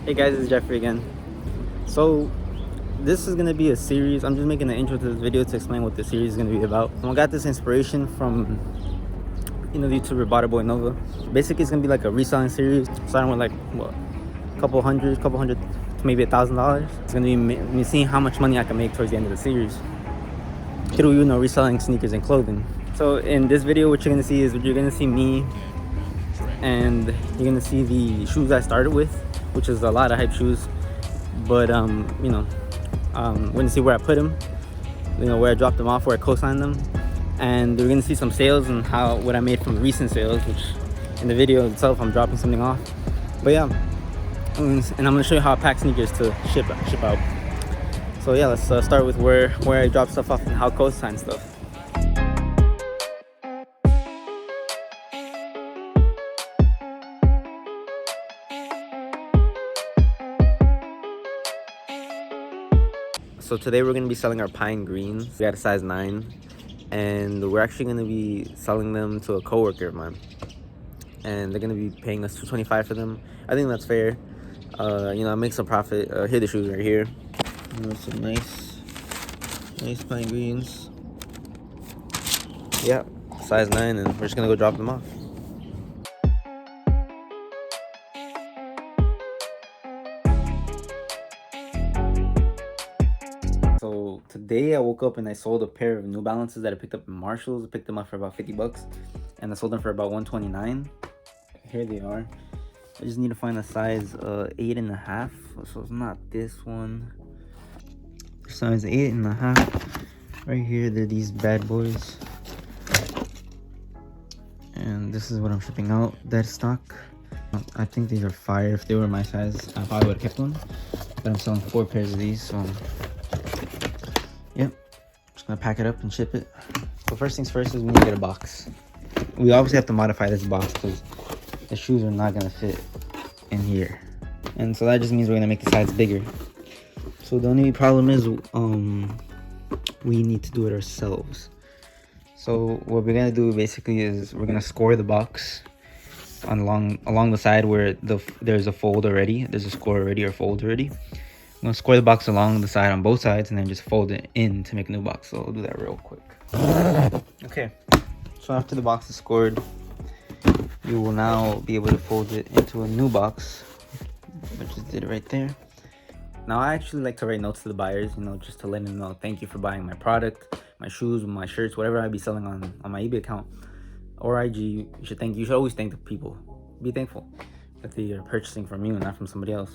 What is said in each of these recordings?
Hey guys, it's Jeffrey again. So this is gonna be a series. I'm just making an intro to this video to explain what the series is gonna be about. I got this inspiration from the YouTuber Boy Nova. Basically, it's gonna be like a reselling series, starting with like what, a couple hundred to maybe $1,000. It's gonna be me seeing how much money I can make towards the end of the series through reselling sneakers and clothing. So in this video, what you're gonna see is you're gonna see me, and you're gonna see the shoes I started with, which is a lot of hype shoes. But we're gonna see where I put them, where I dropped them off, where I co-signed them, and we're gonna see some sales and what I made from recent sales, which in the video itself I'm dropping something off. But yeah, and I'm gonna show you how I pack sneakers to ship out. So yeah, let's start with where I drop stuff off and how I co-sign stuff. So today we're going to be selling our pine greens. We got a size 9, and we're actually going to be selling them to a coworker of mine, and they're going to be paying us $225 for them. I think that's fair. I make some profit. Here are the shoes right here. Some nice pine greens. Yeah, size 9, and we're just going to go drop them off. So today I woke up and I sold a pair of New Balances that I picked up in Marshalls. I picked them up for about $50, and I sold them for about $129. Here they are. I just need to find a size 8.5. So it's not this one. Size 8.5. Right here, they're these bad boys. And this is what I'm shipping out. Dead stock. I think these are fire. If they were my size, I probably would have kept them. But I'm selling 4 pairs of these, so yep, just gonna pack it up and ship it. So first things first is we need to get a box. We obviously have to modify this box because the shoes are not gonna fit in here, and so that just means we're gonna make the sides bigger. So the only problem is we need to do it ourselves. So what we're gonna do basically is we're gonna score the box along the side where there's a fold already. There's a score already or fold already. I'm gonna score the box along the side on both sides and then just fold it in to make a new box. So I'll do that real quick. Okay, so after the box is scored, you will now be able to fold it into a new box. I just did it right there. Now I actually like to write notes to the buyers, just to let them know thank you for buying my product, my shoes, my shirts, whatever I be selling on my eBay account or IG. You should always thank the people. Be thankful that they are purchasing from you and not from somebody else.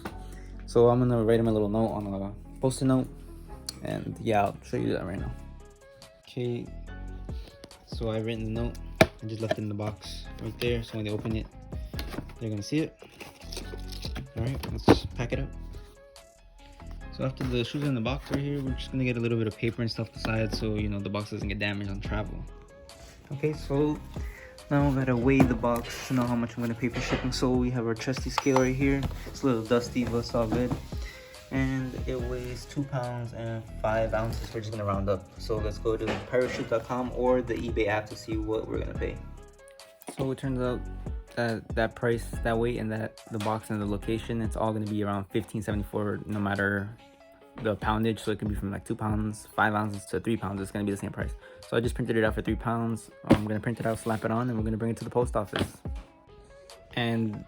So I'm gonna write him a little note on a post-it note, and yeah, I'll show you that right now. Okay, so I've written the note. I just left it in the box right there, so when they open it, they're gonna see it. All right, let's pack it up. So after the shoes are in the box right here, we're just gonna get a little bit of paper and stuff aside so the box doesn't get damaged on travel. Okay, so now I'm gonna weigh the box to know how much I'm gonna pay for shipping. So we have our trusty scale right here. It's a little dusty, but it's all good. And it weighs 2 pounds and 5 ounces. We're just gonna round up. So let's go to parachute.com or the eBay app to see what we're gonna pay. So it turns out that price, that weight, and the box and the location, it's all gonna be around $15.74 no matter the poundage. So it can be from like 2 pounds, 5 ounces to 3 pounds. It's gonna be the same price. So I just printed it out for 3 pounds. I'm gonna print it out, slap it on, and we're gonna bring it to the post office. And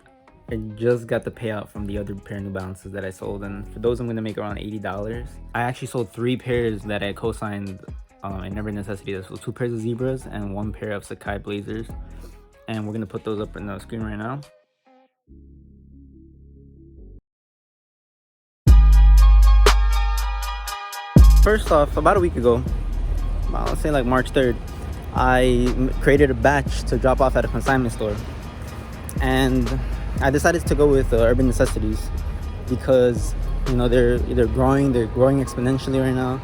I just got the payout from the other pair of New Balances that I sold, and for those I'm gonna make around $80. I actually sold 3 pairs that I co-signed in Every Necessity. So 2 pairs of Zebras and 1 pair of Sacai Blazers, and we're gonna put those up on the screen right now. First off, about a week ago, let's say like March 3rd, I created a batch to drop off at a consignment store, and I decided to go with Urban Necessities because they're growing exponentially right now.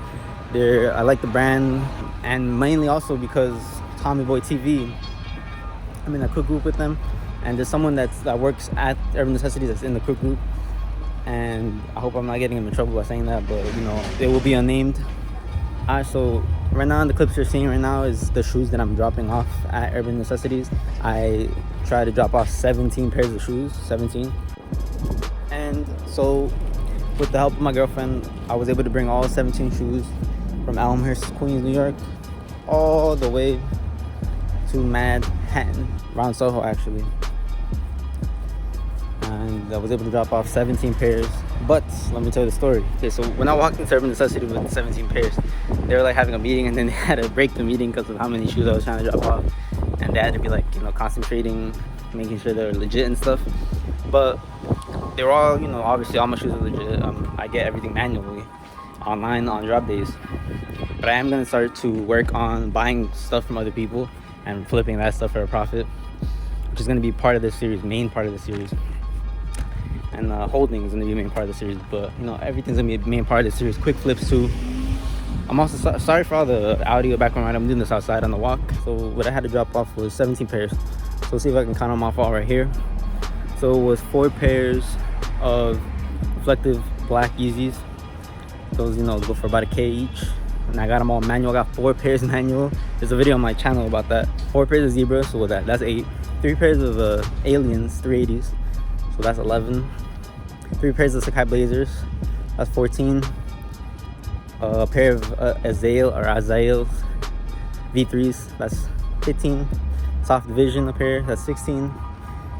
I like the brand, and mainly also because Tommy Boy TV, I'm in a cook group with them, and there's someone that works at Urban Necessities that's in the cook group, and I hope I'm not getting him in trouble by saying that, but they will be unnamed. So right now, the clips you're seeing right now is the shoes that I'm dropping off at Urban Necessities. I try to drop off 17 pairs of shoes, 17. And And so with the help of my girlfriend, I was able to bring all 17 shoes from Elmhurst, Queens, New York, all the way to Manhattan, around Soho actually. And I was able to drop off 17 pairs. But let me tell you the story. Okay, so when I walked into Urban Necessity with the 17 pairs, they were like having a meeting, and then they had to break the meeting because of how many shoes I was trying to drop off. And they had to be like, you know, concentrating, making sure they're legit and stuff. But they were all, you know, obviously all my shoes are legit. I get everything manually online on drop days. But I am going to start to work on buying stuff from other people and flipping that stuff for a profit, which is going to be part of this series, main part of the series. And holding is going to be a main part of the series, but you know, everything's going to be a main part of the series. Quick flips too. I'm also sorry for all the audio background. I'm doing this outside on the walk. So what I had to drop off was 17 pairs. So let's see if I can count them off all right here. So it was 4 pairs of reflective black Yeezys. Those, you know, go for about $1K each. And I got them all manual. I got 4 pairs manual. There's a video on my channel about that. 4 pairs of Zebra, so that's 8. 3 pairs of Aliens 380s, so that's 11. 3 pairs of Sacai Blazers, that's 14. A pair of Azael V3s, that's 15. Soft Vision, a pair, that's 16.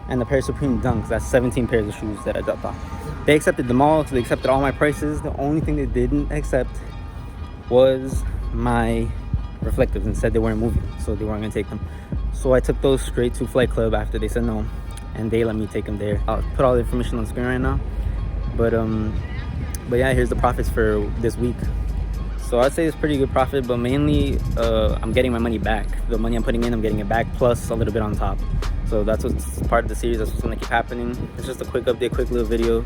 And a pair of Supreme Dunks, that's 17 pairs of shoes that I dropped off. They accepted them all, so they accepted all my prices. The only thing they didn't accept was my reflectives and said they weren't moving, so they weren't gonna take them. So I took those straight to Flight Club after they said no, and they let me take them there. I'll put all the information on the screen right now. But yeah, here's the profits for this week. So I'd say it's pretty good profit, but mainly I'm getting my money back. The money I'm putting in, I'm getting it back, plus a little bit on top. So that's what's part of the series. That's what's gonna keep happening. It's just a quick update, quick little video.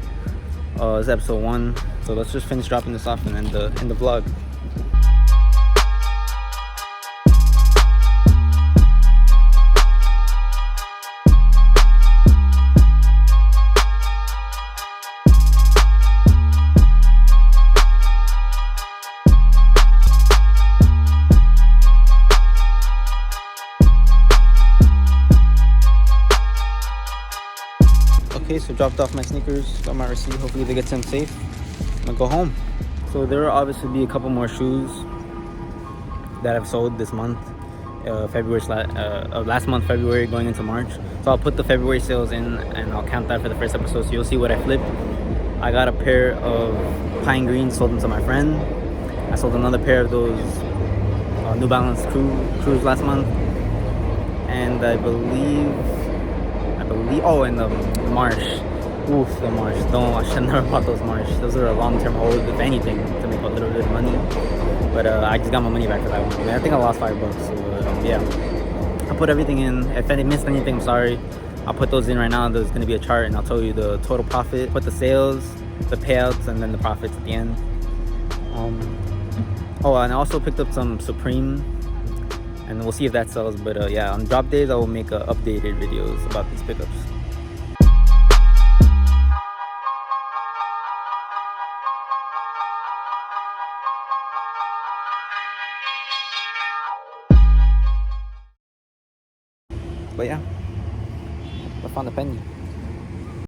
It's episode 1. So let's just finish dropping this off and end the vlog. Okay, so dropped off my sneakers, got my receipt. Hopefully they get to them safe. I'm gonna go home. So there will obviously be a couple more shoes that I've sold this month, last month, February, going into March. So I'll put the February sales in and I'll count that for the first episode, so you'll see what I flipped. I got a pair of pine greens, sold them to my friend. I sold another pair of those New Balance Cruise last month, and I believe, oh, and the Marsh. Oof, the Marsh. I should never bought those Marsh. Those are a long-term hold, if anything, to make a little bit of money. But I just got my money back for that one. I mean, I think I lost $5. So yeah, I put everything in. If I missed anything, I'm sorry. I'll put those in right now. There's gonna be a chart, and I'll tell you the total profit. Put the sales, the payouts, and then the profits at the end. Oh, and I also picked up some Supreme, and we'll see if that sells. But yeah, on drop days I will make updated videos about these pickups. But yeah, I found a penny.